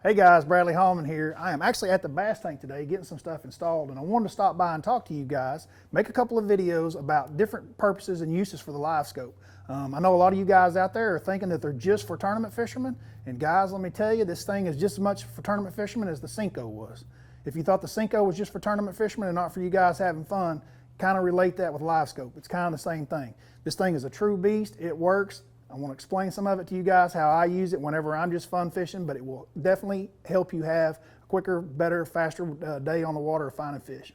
Hey guys, Bradley Hallman here. I am actually at the bass tank today getting some stuff installed, and I wanted to stop by and talk to you guys, make a couple of videos about different purposes and uses for the Livescope. I know a lot of you guys out there are thinking that they're just for tournament fishermen, and guys, let me tell you, this thing is just as much for tournament fishermen as the Cinco was. If you thought the Cinco was just for tournament fishermen and not for you guys having fun, kind of relate that with Livescope. It's kind of the same thing. This thing is a true beast. It works. I want to explain some of it to you guys, how I use it whenever I'm just fun fishing, but it will definitely help you have a quicker, better, faster day on the water of finding fish.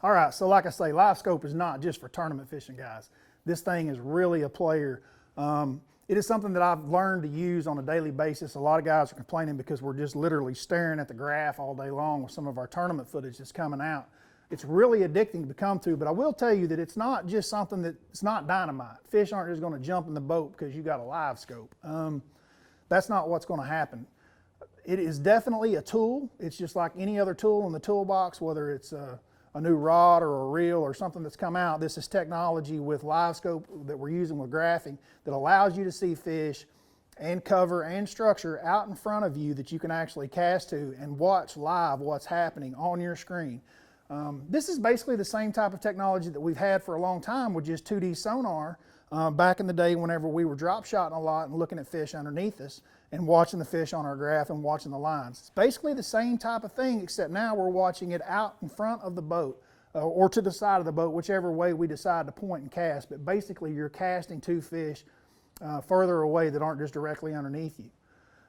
All right, so like I say, Livescope is not just for tournament fishing, guys. This thing is really a player. It is something that I've learned to use on a daily basis. A lot of guys are complaining because we're just literally staring at the graph all day long with some of our tournament footage that's coming out. It's really addicting to come to, but I will tell you that it's not just something it's not dynamite. Fish aren't just going to jump in the boat because you got a Livescope. That's not what's going to happen. It is definitely a tool. It's just like any other tool in the toolbox, whether it's a new rod or a reel or something that's come out. This is technology with Livescope that we're using with graphing that allows you to see fish and cover and structure out in front of you that you can actually cast to and watch live what's happening on your screen. This is basically the same type of technology that we've had for a long time with just 2D sonar back in the day whenever we were drop shotting a lot and looking at fish underneath us and watching the fish on our graph and watching the lines. It's basically the same type of thing, except now we're watching it out in front of the boat or to the side of the boat, whichever way we decide to point and cast. But basically you're casting two fish further away that aren't just directly underneath you.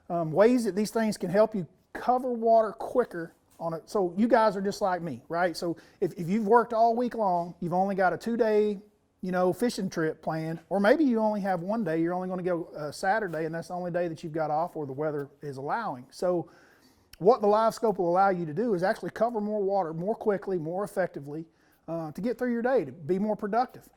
Ways that these things can help you cover water quicker on it. So you guys are just like me, right? So if you've worked all week long, you've only got a 2-day fishing trip planned, or maybe you only have one day, you're only going to go Saturday, and that's the only day that you've got off or the weather is allowing. So what the Livescope will allow you to do is actually cover more water more quickly, more effectively to get through your day, to be more productive.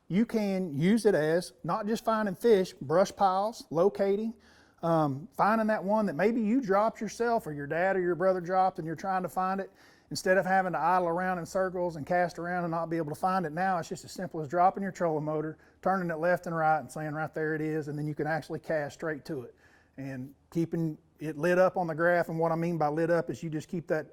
You can use it as not just finding fish, brush piles, locating, finding that one that maybe you dropped yourself or your dad or your brother dropped and you're trying to find it. Instead of having to idle around in circles and cast around and not be able to find it now, it's just as simple as dropping your trolling motor, turning it left and right and saying right there it is, and then you can actually cast straight to it. And keeping it lit up on the graph, and what I mean by lit up is you just keep that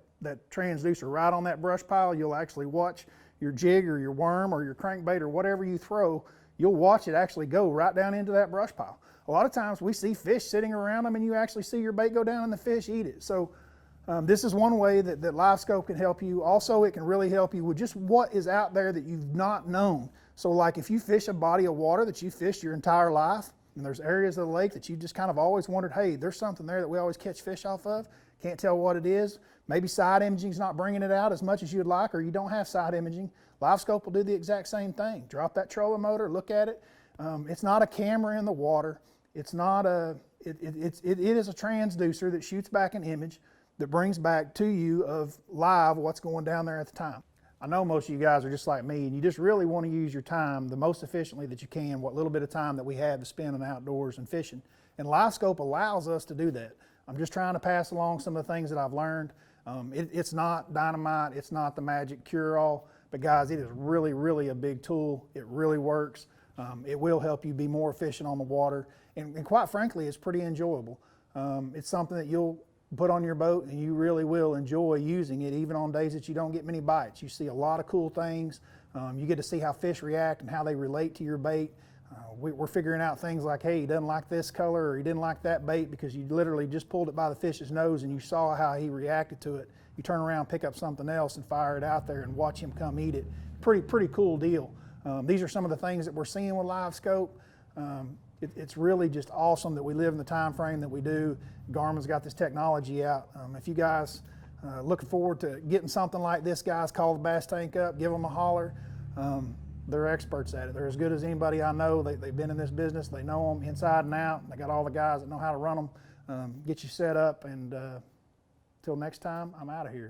transducer right on that brush pile. You'll actually watch your jig or your worm or your crankbait or whatever you throw, you'll watch it actually go right down into that brush pile. A lot of times we see fish sitting around them and you actually see your bait go down and the fish eat it. So this is one way that Livescope can help you. Also, it can really help you with just what is out there that you've not known. So like if you fish a body of water that you fished your entire life, and there's areas of the lake that you just kind of always wondered, hey, there's something there that we always catch fish off of, can't tell what it is. Maybe side imaging's not bringing it out as much as you'd like, or you don't have side imaging. Livescope will do the exact same thing. Drop that trolling motor, look at it. It's not a camera in the water. It's not it is a transducer that shoots back an image that brings back to you of live what's going down there at the time. I know most of you guys are just like me, and you just really want to use your time the most efficiently that you can, what little bit of time that we have to spend in the outdoors and fishing. And Livescope allows us to do that. I'm just trying to pass along some of the things that I've learned. It's not dynamite, it's not the magic cure-all, but guys, it is really, really a big tool. It really works. It will help you be more efficient on the water, and quite frankly, it's pretty enjoyable. It's something that you'll put on your boat and you really will enjoy using it even on days that you don't get many bites. You see a lot of cool things. You get to see how fish react and how they relate to your bait. We're figuring out things like, hey, he doesn't like this color or he didn't like that bait because you literally just pulled it by the fish's nose and you saw how he reacted to it. You turn around, pick up something else and fire it out there and watch him come eat it. Pretty cool deal. These are some of the things that we're seeing with Livescope. It's really just awesome that we live in the time frame that we do. Garmin's got this technology out. If you guys looking forward to getting something like this, guys, call the Bass Tank up, give them a holler. They're experts at it. They're as good as anybody I know. They've been in this business. They know them inside and out. They got all the guys that know how to run them. Get you set up, and till next time, I'm out of here.